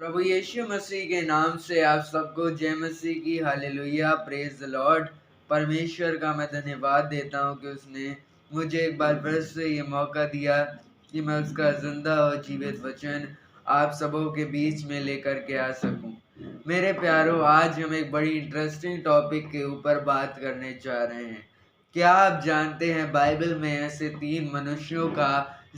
प्रभु यीशु मसीह के नाम से आप सबको जय मसीह की हालेलुया प्रेज द लॉर्ड। परमेश्वर का मैं धन्यवाद देता हूँ कि उसने मुझे एक बार फिर से ये मौका दिया कि मैं उसका जिंदा और जीवित वचन आप सबों के बीच में लेकर के आ सकूं। मेरे प्यारों, आज हम एक बड़ी इंटरेस्टिंग टॉपिक के ऊपर बात करने जा रहे हैं। क्या आप जानते हैं बाइबल में ऐसे 3 मनुष्यों का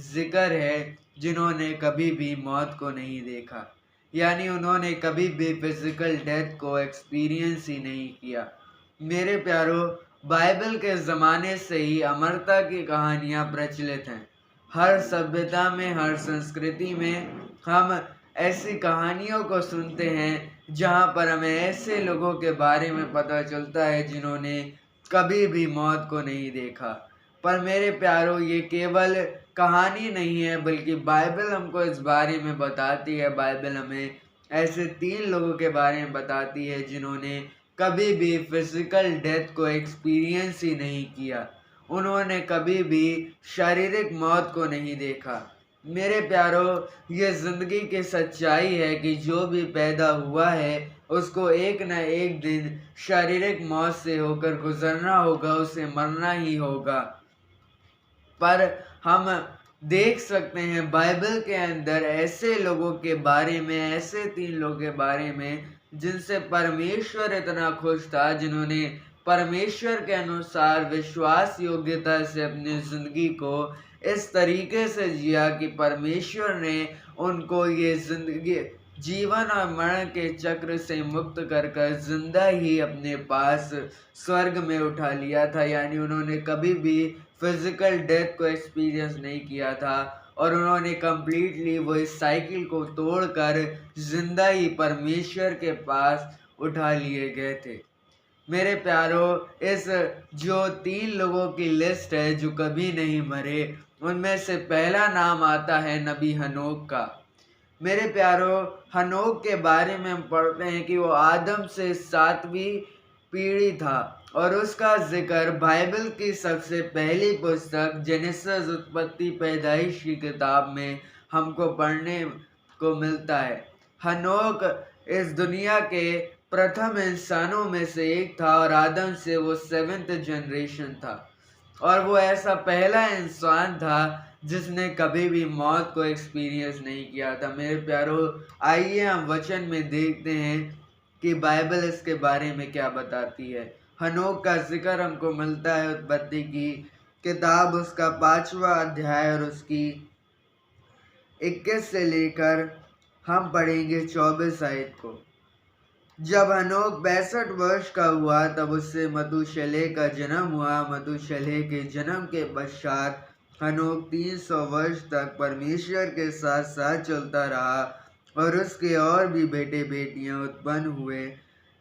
जिक्र है जिन्होंने कभी भी मौत को नहीं देखा, यानी उन्होंने कभी भी फिजिकल डेथ को एक्सपीरियंस ही नहीं किया। मेरे प्यारो, बाइबल के ज़माने से ही अमरता की कहानियाँ प्रचलित हैं। हर सभ्यता में, हर संस्कृति में हम ऐसी कहानियों को सुनते हैं जहाँ पर हमें ऐसे लोगों के बारे में पता चलता है जिन्होंने कभी भी मौत को नहीं देखा। पर मेरे प्यारो, ये केवल कहानी नहीं है, बल्कि बाइबल हमको इस बारे में बताती है। बाइबल हमें ऐसे 3 लोगों के बारे में बताती है जिन्होंने कभी भी फिजिकल डेथ को एक्सपीरियंस ही नहीं किया। उन्होंने कभी भी शारीरिक मौत को नहीं देखा। मेरे प्यारो, ये ज़िंदगी की सच्चाई है कि जो भी पैदा हुआ है उसको एक न एक दिन शारीरिक मौत से होकर गुजरना होगा, उसे मरना ही होगा। पर हम देख सकते हैं बाइबल के अंदर ऐसे लोगों के बारे में, ऐसे 3 लोगों के बारे में जिनसे परमेश्वर इतना खुश था, जिन्होंने परमेश्वर के अनुसार विश्वास योग्यता से अपनी ज़िंदगी को इस तरीके से जिया कि परमेश्वर ने उनको ये ज़िंदगी, जीवन और मरण के चक्र से मुक्त कर कर जिंदा ही अपने पास स्वर्ग में उठा लिया था। यानी उन्होंने कभी भी फिजिकल डेथ को एक्सपीरियंस नहीं किया था और उन्होंने कंप्लीटली वो इस साइकिल को तोड़कर जिंदा ही परमेश्वर के पास उठा लिए गए थे। मेरे प्यारो, इस जो 3 लोगों की लिस्ट है जो कभी नहीं मरे, उनमें से पहला नाम आता है नबी हनोक का। मेरे प्यारो, हनोक के बारे में हम पढ़ते हैं कि वो आदम से 7वीं पीढ़ी था और उसका जिक्र बाइबल की सबसे पहली पुस्तक जेनेसिस, उत्पत्ति पैदाइश की किताब में हमको पढ़ने को मिलता है। हनोक इस दुनिया के प्रथम इंसानों में से एक था और आदम से वो 7th जनरेशन था और वो ऐसा पहला इंसान था जिसने कभी भी मौत को एक्सपीरियंस नहीं किया था। मेरे प्यारो, आइए हम वचन में देखते हैं कि बाइबल इसके बारे में क्या बताती है। हनोक का जिक्र हमको मिलता है उत्पत्ति की किताब, उसका 5वां अध्याय और उसकी 21 से लेकर हम पढ़ेंगे 24 आयत को। जब हनोक 62 वर्ष का हुआ तब उससे मतूशेलह का जन्म हुआ। मतूशेलह के जन्म के पश्चात हनोक 300 वर्ष तक परमेश्वर के साथ साथ चलता रहा और उसके और भी बेटे बेटियां उत्पन्न हुए।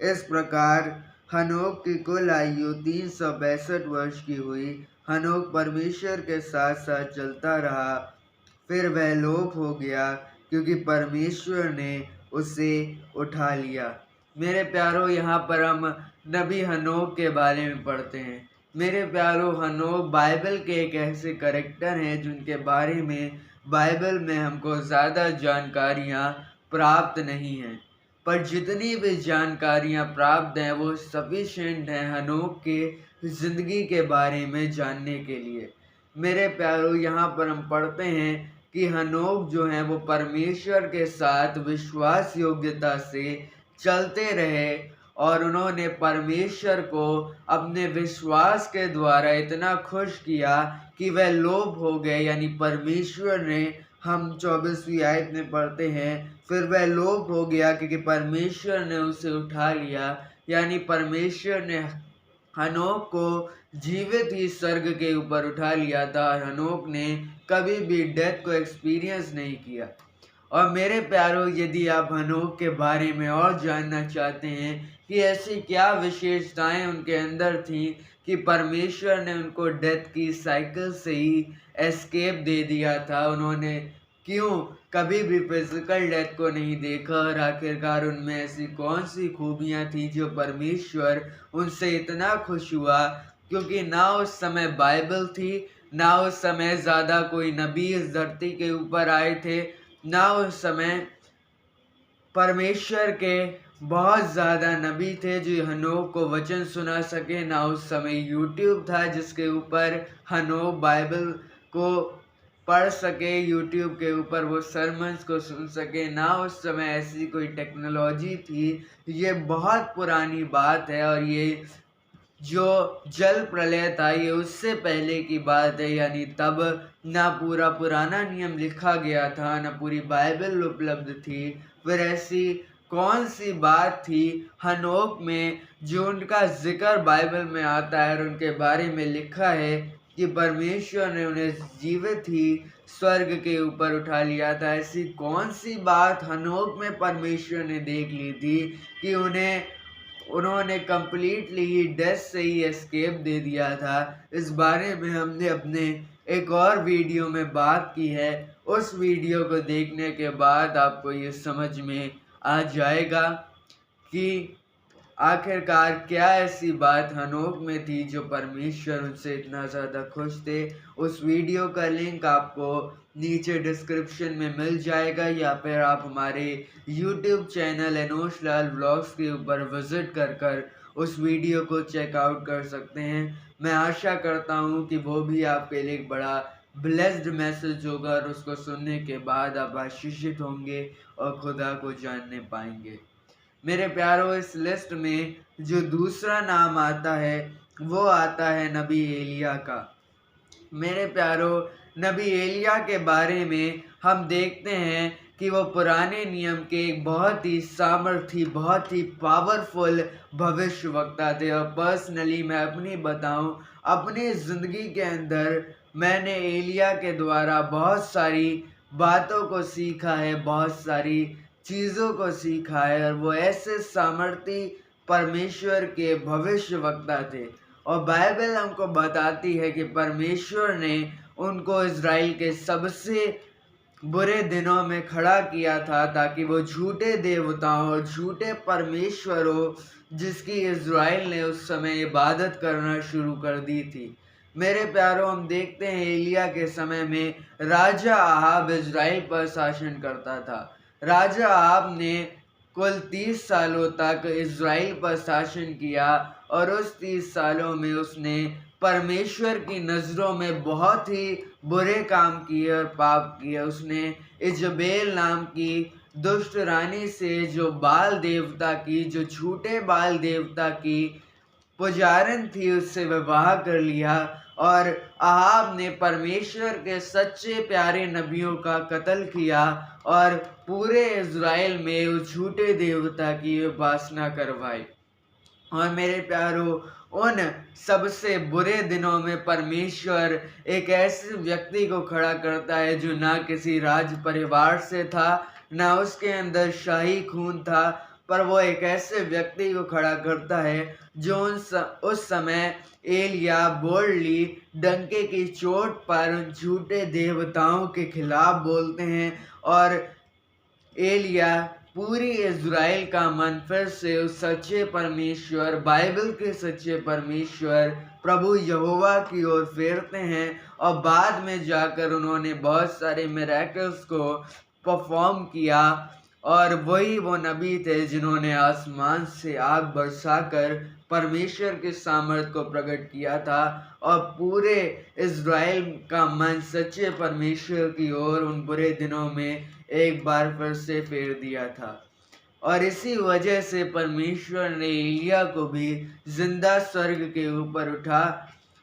इस प्रकार हनोक की कुल आयु 362 वर्ष की हुई। हनोक परमेश्वर के साथ साथ चलता रहा, फिर वह लोप हो गया क्योंकि परमेश्वर ने उसे उठा लिया। मेरे प्यारो, यहाँ पर हम नबी हनोक के बारे में पढ़ते हैं। मेरे प्यारो, हनोक बाइबल के एक ऐसे करेक्टर हैं जिनके बारे में बाइबल में हमको ज़्यादा जानकारियाँ प्राप्त नहीं हैं, पर जितनी भी जानकारियाँ प्राप्त हैं वो सफिशिएंट हैं हनोक के ज़िंदगी के बारे में जानने के लिए। मेरे प्यारो, यहाँ पर हम पढ़ते हैं कि हनोक जो हैं वो परमेश्वर के साथ विश्वास योग्यता से चलते रहे और उन्होंने परमेश्वर को अपने विश्वास के द्वारा इतना खुश किया कि वह लोभ हो गए। यानी परमेश्वर ने, हम 24वीं आयत में पढ़ते हैं, फिर वह लोभ हो गया क्योंकि परमेश्वर ने उसे उठा लिया। यानी परमेश्वर ने हनोक को जीवित ही स्वर्ग के ऊपर उठा लिया था। हनोक ने कभी भी डेथ को एक्सपीरियंस नहीं किया। और मेरे प्यारो, यदि आप हनोक के बारे में और जानना चाहते हैं कि ऐसी क्या विशेषताएं उनके अंदर थी कि परमेश्वर ने उनको डेथ की साइकिल से ही एस्केप दे दिया था, उन्होंने क्यों कभी भी फिजिकल डेथ को नहीं देखा और आखिरकार उनमें ऐसी कौन सी खूबियां थी जो परमेश्वर उनसे इतना खुश हुआ, क्योंकि ना उस समय बाइबल थी, ना उस समय ज़्यादा कोई नबी इस धरती के ऊपर आए थे, ना उस समय परमेश्वर के बहुत ज़्यादा नबी थे जो हनोक को वचन सुना सके। ना उस समय यूट्यूब था जिसके ऊपर हनोक बाइबल को पढ़ सके, यूट्यूब के ऊपर वो सरमन्स को सुन सके। ना उस समय ऐसी कोई टेक्नोलॉजी थी। ये बहुत पुरानी बात है और ये जो जल प्रलय था ये उससे पहले की बात है। यानी तब ना पूरा पुराना नियम लिखा गया था, ना पूरी बाइबल उपलब्ध थी। फिर ऐसी कौन सी बात थी हनोक में जो उनका जिक्र बाइबल में आता है और उनके बारे में लिखा है कि परमेश्वर ने उन्हें जीवित ही स्वर्ग के ऊपर उठा लिया था। ऐसी कौन सी बात हनोक में परमेश्वर ने देख ली थी कि उन्होंने कंप्लीटली ही डेथ से ही एस्केप दे दिया था। इस बारे में हमने अपने एक और वीडियो में बात की है। उस वीडियो को देखने के बाद आपको ये समझ में आ जाएगा कि आखिरकार क्या ऐसी बात हनोक में थी जो परमेश्वर उनसे इतना ज़्यादा खुश थे। उस वीडियो का लिंक आपको नीचे डिस्क्रिप्शन में मिल जाएगा या फिर आप हमारे YouTube चैनल एनोश लाल व्लॉग्स के ऊपर विज़िट कर उस वीडियो को चेकआउट कर सकते हैं। मैं आशा करता हूँ कि वो भी आपके लिए एक बड़ा ब्लेस्ड मैसेज होगा और उसको सुनने के बाद आप आशीषित होंगे और खुदा को जानने पाएंगे। मेरे प्यारों, इस लिस्ट में जो दूसरा नाम आता है वो आता है नबी एलिया का। मेरे प्यारों, नबी एलिया के बारे में हम देखते हैं कि वो पुराने नियम के एक बहुत ही सामर्थी, बहुत ही पावरफुल भविष्यवक्ता थे। और पर्सनली मैं अपनी बताऊं, अपनी ज़िंदगी के अंदर मैंने एलिया के द्वारा बहुत सारी बातों को सीखा है, बहुत सारी चीज़ों को सिखाया है। और वो ऐसे सामर्थी परमेश्वर के भविष्यवक्ता थे और बाइबल हमको बताती है कि परमेश्वर ने उनको इज़राइल के सबसे बुरे दिनों में खड़ा किया था ताकि वो झूठे देवताओं और झूठे परमेश्वरों जिसकी इज़राइल ने उस समय इबादत करना शुरू कर दी थी। मेरे प्यारों, हम देखते हैं एलिया के समय में राजा आहाब इज़राइल पर शासन करता था। राजा आहाब ने कुल 30 सालों तक इज़राइल पर शासन किया और उस 30 सालों में उसने परमेश्वर की नज़रों में बहुत ही बुरे काम किए और पाप किए। उसने इजबेल नाम की दुष्ट रानी से, जो बाल देवता की, जो झूठे बाल देवता की पुजारन थी, उससे विवाह कर लिया। और आहाब ने परमेश्वर के सच्चे प्यारे नबियों का कत्ल किया और पूरे इज़राइल में उस झूठे देवता की उपासना करवाई। और मेरे प्यारों, उन सबसे बुरे दिनों में परमेश्वर एक ऐसे व्यक्ति को खड़ा करता है जो ना किसी राज परिवार से था, ना उसके अंदर शाही खून था, पर वो एक ऐसे व्यक्ति को खड़ा करता है जो उस समय एलिया बोल्डली डंके की चोट पर उन झूठे देवताओं के खिलाफ बोलते हैं और एलिया पूरी इज़राइल का मन फिर से उस सच्चे परमेश्वर, बाइबल के सच्चे परमेश्वर प्रभु यहोवा की ओर फेरते हैं। और बाद में जाकर उन्होंने बहुत सारे मिरेकल्स को परफॉर्म किया और वही वो नबी थे जिन्होंने आसमान से आग बरसाकर परमेश्वर के सामर्थ को प्रकट किया था और पूरे इज़राइल का मन सच्चे परमेश्वर की ओर उन बुरे दिनों में एक बार फिर से फेर दिया था। और इसी वजह से परमेश्वर ने एलिया को भी जिंदा स्वर्ग के ऊपर उठा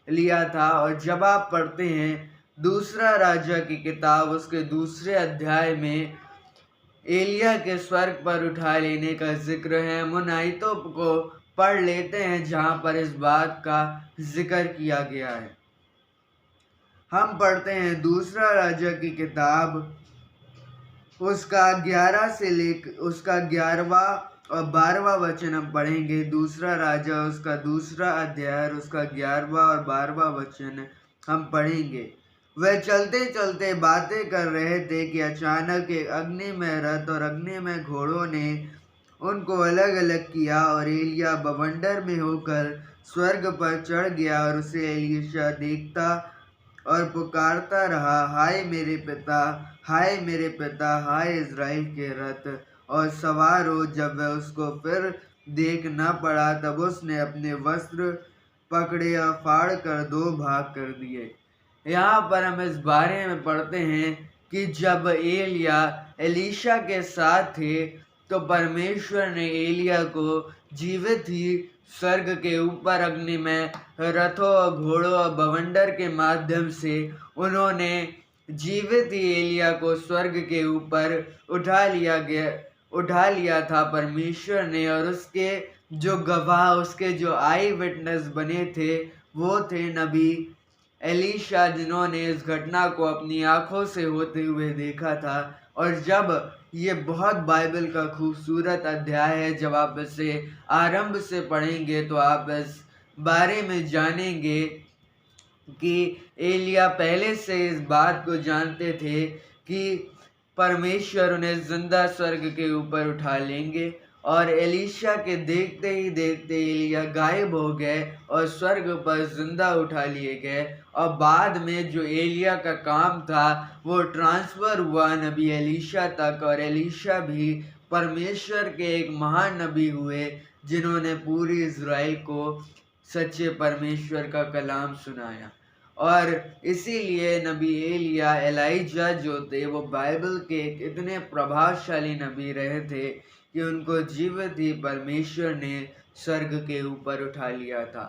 लिया था। और जब आप पढ़ते हैं दूसरा राजा की किताब, उसके दूसरे अध्याय में एलिया के स्वर्ग पर उठा लेने का जिक्र है। हम उन आयतों को पढ़ लेते हैं जहाँ पर इस बात का जिक्र किया गया है। हम पढ़ते हैं दूसरा राजा की किताब, उसका 11वां और 12वां वचन हम पढ़ेंगे। दूसरा राजा उसका दूसरा अध्याय, उसका 11वां और 12वां वचन हम पढ़ेंगे। वह चलते चलते बातें कर रहे थे कि अचानक एक अग्नि में रथ और अग्नि में घोड़ों ने उनको अलग अलग किया और एलिया बवंडर में होकर स्वर्ग पर चढ़ गया और उसे एलीशा देखता और पुकारता रहा, हाय मेरे पिता, हाय मेरे पिता, हाय इज़राइल के रथ और सवार हो। जब वह उसको फिर देख न पड़ा तब उसने अपने वस्त्र पकड़े और फाड़ कर दो भाग कर दिए। यहाँ पर हम इस बारे में पढ़ते हैं कि जब एलिया एलीशा के साथ थे तो परमेश्वर ने एलिया को जीवित ही स्वर्ग के ऊपर अग्नि में रथों और घोड़ों और बवंडर के माध्यम से उन्होंने जीवित ही एलिया को स्वर्ग के ऊपर उठा लिया था परमेश्वर ने। और उसके जो गवाह, उसके जो आई विटनेस बने थे वो थे नबी एलीशा, जिन्होंने इस घटना को अपनी आंखों से होते हुए देखा था। और जब ये बहुत बाइबल का खूबसूरत अध्याय है, जब आप इसे आरंभ से पढ़ेंगे तो आप इस बारे में जानेंगे कि एलिया पहले से इस बात को जानते थे कि परमेश्वर उन्हें जिंदा स्वर्ग के ऊपर उठा लेंगे। और एलीशा के देखते ही देखते एलिया गायब हो गए और स्वर्ग पर जिंदा उठा लिए गए। और बाद में जो एलिया का काम था वो ट्रांसफर हुआ नबी एलीशा तक, और एलीशा भी परमेश्वर के एक महान नबी हुए जिन्होंने पूरी इज़राइल को सच्चे परमेश्वर का कलाम सुनाया। और इसीलिए नबी एलिया एलाइजा जो थे वो बाइबल के एक इतने प्रभावशाली नबी रहे थे कि उनको जीवित ही परमेश्वर ने स्वर्ग के ऊपर उठा लिया था।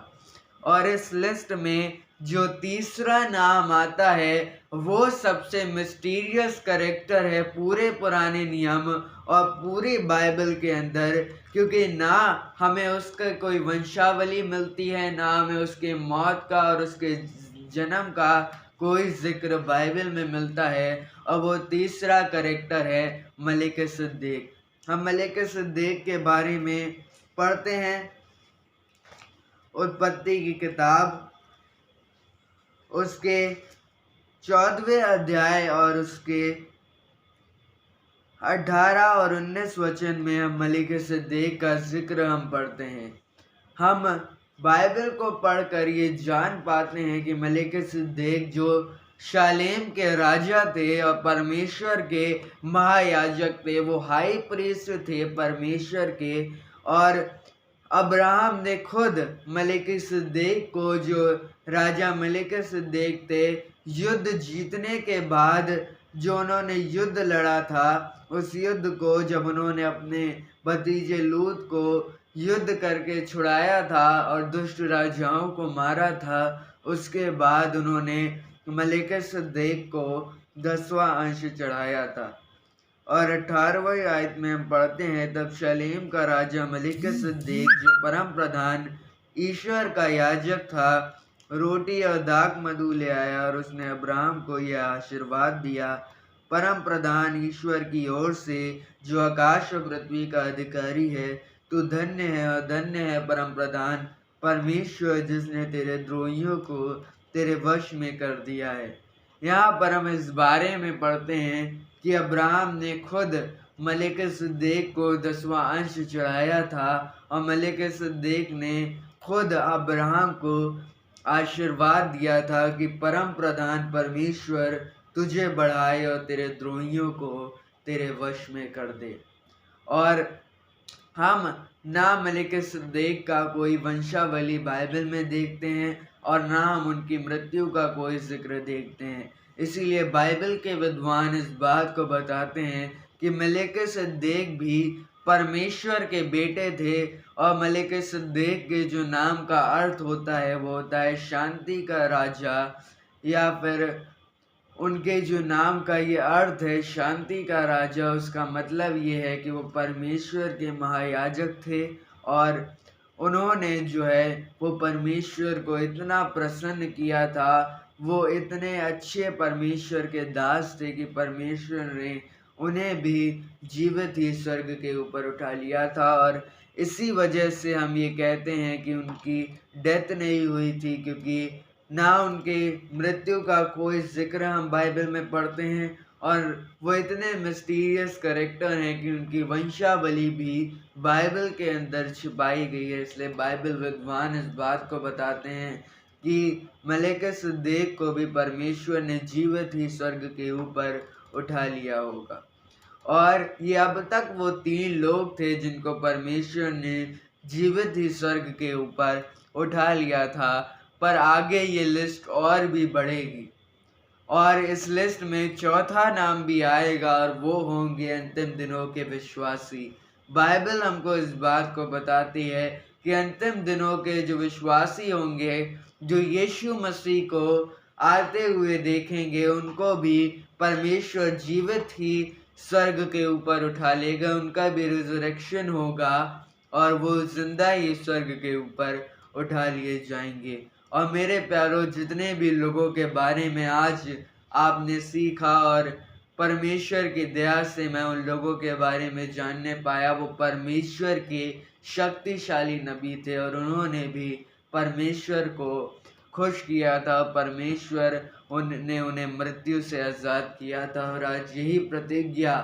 और इस लिस्ट में जो तीसरा नाम आता है वो सबसे मिस्टीरियस कैरेक्टर है पूरे पुराने नियम और पूरी बाइबल के अंदर, क्योंकि ना हमें उसका कोई वंशावली मिलती है, ना हमें उसके मौत का और उसके जन्म का कोई जिक्र बाइबल में मिलता है। और वो तीसरा कैरेक्टर है मलिक सिद्दीक। हम मलिक सिद्दीक के बारे में पढ़ते हैं उत्पत्ति की किताब, उसके 14वें अध्याय और उसके 18 और 19 वचन में हम मलिक सिद्दीक का जिक्र हम पढ़ते हैं। हम बाइबल को पढ़कर ये जान पाते हैं कि मलिक सिद्दीक जो शालेम के राजा थे और परमेश्वर के महायाजक थे, वो हाई प्रीस्ट थे परमेश्वर के। और अब्राहम ने खुद मलिक सिद्दीक को, जो राजा मलिक सिद्दीक थे, युद्ध जीतने के बाद जो उन्होंने युद्ध लड़ा था, उस युद्ध को जब उन्होंने अपने भतीजे लूत को युद्ध करके छुड़ाया था और दुष्ट राजाओं को मारा था, उसके बाद उन्होंने मलिक सिद्दीक को 10वां अंश चढ़ाया था। और 18वीं आयत में हम पढ़ते हैं, तब शालेम का राजा मलिक सिद्दीक जो परम प्रधान ईश्वर का याजक था, रोटी और दाख मधु ले आया और उसने अब्राहम को यह आशीर्वाद दिया, परम प्रधान ईश्वर की ओर से जो आकाश और पृथ्वी का अधिकारी है, तू धन्य है और धन्य है परम प्रधान परमेश्वर, जिसने तेरे द्रोहियों को तेरे वश में कर दिया है। यहाँ पर हम इस बारे में पढ़ते हैं कि अब्राहम ने खुद मलिक सिद्दीक को 10वां अंश चढ़ाया था और मलिक सिद्दीक ने खुद अब्राहम को आशीर्वाद दिया था कि परम प्रधान परमेश्वर तुझे बढ़ाए और तेरे द्रोहियों को तेरे वश में कर दे। और हम ना मलिक सिद्दीक का कोई वंशावली बाइबल में देखते हैं और ना हम उनकी मृत्यु का कोई जिक्र देखते हैं। इसीलिए बाइबल के विद्वान इस बात को बताते हैं कि मलिक सिद्दीक भी परमेश्वर के बेटे थे। और मलिक सिद्दीक के जो नाम का अर्थ होता है वो होता है शांति का राजा, या फिर उनके जो नाम का ये अर्थ है शांति का राजा, उसका मतलब ये है कि वो परमेश्वर के महायाजक थे और उन्होंने जो है वो परमेश्वर को इतना प्रसन्न किया था, वो इतने अच्छे परमेश्वर के दास थे कि परमेश्वर ने उन्हें भी जीवित ही स्वर्ग के ऊपर उठा लिया था। और इसी वजह से हम ये कहते हैं कि उनकी डेथ नहीं हुई थी, क्योंकि ना उनके मृत्यु का कोई जिक्र हम बाइबल में पढ़ते हैं और वो इतने मिस्टीरियस कैरेक्टर हैं कि उनकी वंशावली भी बाइबल के अंदर छिपाई गई है। इसलिए बाइबल विद्वान इस बात को बताते हैं कि मलिक सिद्दीक को भी परमेश्वर ने जीवित ही स्वर्ग के ऊपर उठा लिया होगा। और ये अब तक वो 3 लोग थे जिनको परमेश्वर ने जीवित ही स्वर्ग के ऊपर उठा लिया था, पर आगे ये लिस्ट और भी बढ़ेगी और इस लिस्ट में चौथा नाम भी आएगा और वो होंगे अंतिम दिनों के विश्वासी। बाइबल हमको इस बात को बताती है कि अंतिम दिनों के जो विश्वासी होंगे, जो यीशु मसीह को आते हुए देखेंगे, उनको भी परमेश्वर जीवित ही स्वर्ग के ऊपर उठा लेगा, उनका भी रिजरेक्शन होगा और वो जिंदा ही स्वर्ग के ऊपर उठा लिए जाएंगे। और मेरे प्यारों, जितने भी लोगों के बारे में आज आपने सीखा और परमेश्वर की दया से मैं उन लोगों के बारे में जानने पाया, वो परमेश्वर के शक्तिशाली नबी थे और उन्होंने भी परमेश्वर को खुश किया था। परमेश्वर उन्हें मृत्यु से आज़ाद किया था और आज यही प्रतिज्ञा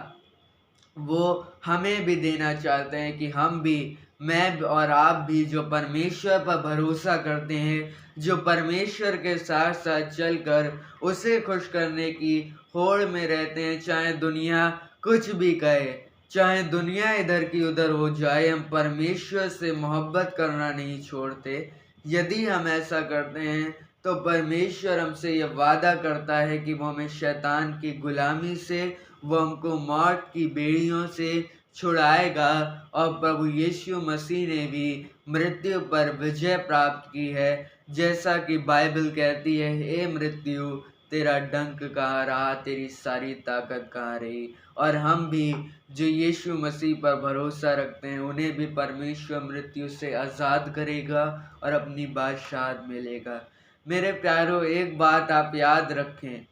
वो हमें भी देना चाहते हैं कि हम भी, मैं और आप भी, जो परमेश्वर पर भरोसा करते हैं, जो परमेश्वर के साथ साथ चलकर उसे खुश करने की होड़ में रहते हैं, चाहे दुनिया कुछ भी कहे, चाहे दुनिया इधर की उधर हो जाए, हम परमेश्वर से मोहब्बत करना नहीं छोड़ते। यदि हम ऐसा करते हैं तो परमेश्वर हमसे ये वादा करता है कि वो हमें शैतान की गुलामी से, वो हमको मौत की बेड़ियों से छुड़ाएगा। और प्रभु यीशु मसीह ने भी मृत्यु पर विजय प्राप्त की है, जैसा कि बाइबल कहती है, हे मृत्यु तेरा डंक कहाँ रहा, तेरी सारी ताकत कहाँ रही। और हम भी जो यीशु मसीह पर भरोसा रखते हैं, उन्हें भी परमेश्वर मृत्यु से आज़ाद करेगा और अपनी बादशाहत में लेगा। मेरे प्यारों, एक बात आप याद रखें,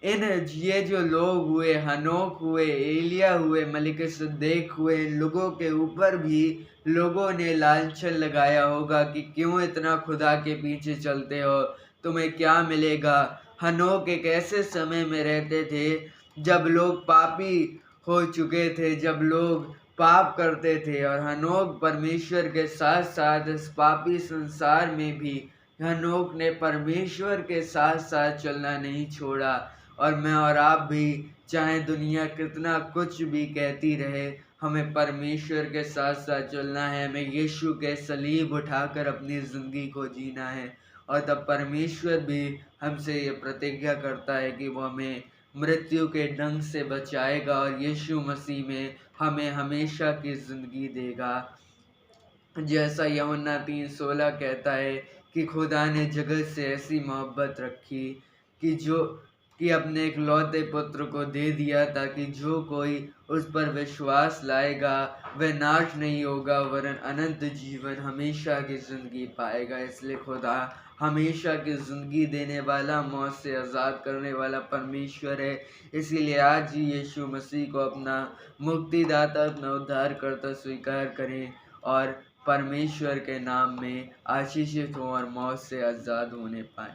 ये जो लोग हुए, हनोक हुए, एलिया हुए, मलिकिसदेक हुए, इन लोगों के ऊपर भी लोगों ने लांछन लगाया होगा कि क्यों इतना खुदा के पीछे चलते हो, तुम्हें क्या मिलेगा। हनोक एक ऐसे समय में रहते थे जब लोग पापी हो चुके थे, जब लोग पाप करते थे, और हनोक परमेश्वर के साथ साथ इस पापी संसार में भी हनोक ने परमेश्वर के साथ साथ चलना नहीं छोड़ा। और मैं और आप भी, चाहे दुनिया कितना कुछ भी कहती रहे, हमें परमेश्वर के साथ साथ चलना है, हमें यीशु के सलीब उठाकर अपनी ज़िंदगी को जीना है। और तब परमेश्वर भी हमसे ये प्रतिज्ञा करता है कि वो हमें मृत्यु के डंक से बचाएगा और यीशु मसीह में हमें हमेशा की ज़िंदगी देगा। जैसा यूहन्ना 3:16 कहता है कि खुदा ने जगत से ऐसी मोहब्बत रखी कि अपने इकलौते पुत्र को दे दिया, ताकि जो कोई उस पर विश्वास लाएगा वह नाश नहीं होगा वरन अनंत जीवन, हमेशा की ज़िंदगी पाएगा। इसलिए खुदा हमेशा की ज़िंदगी देने वाला, मौत से आज़ाद करने वाला परमेश्वर है। इसीलिए आज ही यीशु मसीह को अपना मुक्तिदाता, अपना उद्धारकर्ता स्वीकार करें और परमेश्वर के नाम में आशीषित हों और मौत से आज़ाद होने पाएं।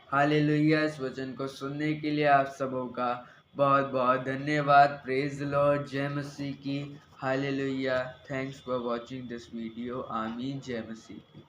हालेलुया। इस वचन को सुनने के लिए आप सबों का बहुत बहुत धन्यवाद। Praise the Lord. जय मसीह की। Hallelujah. Thanks for watching this video. आमीन। जय मसीह की।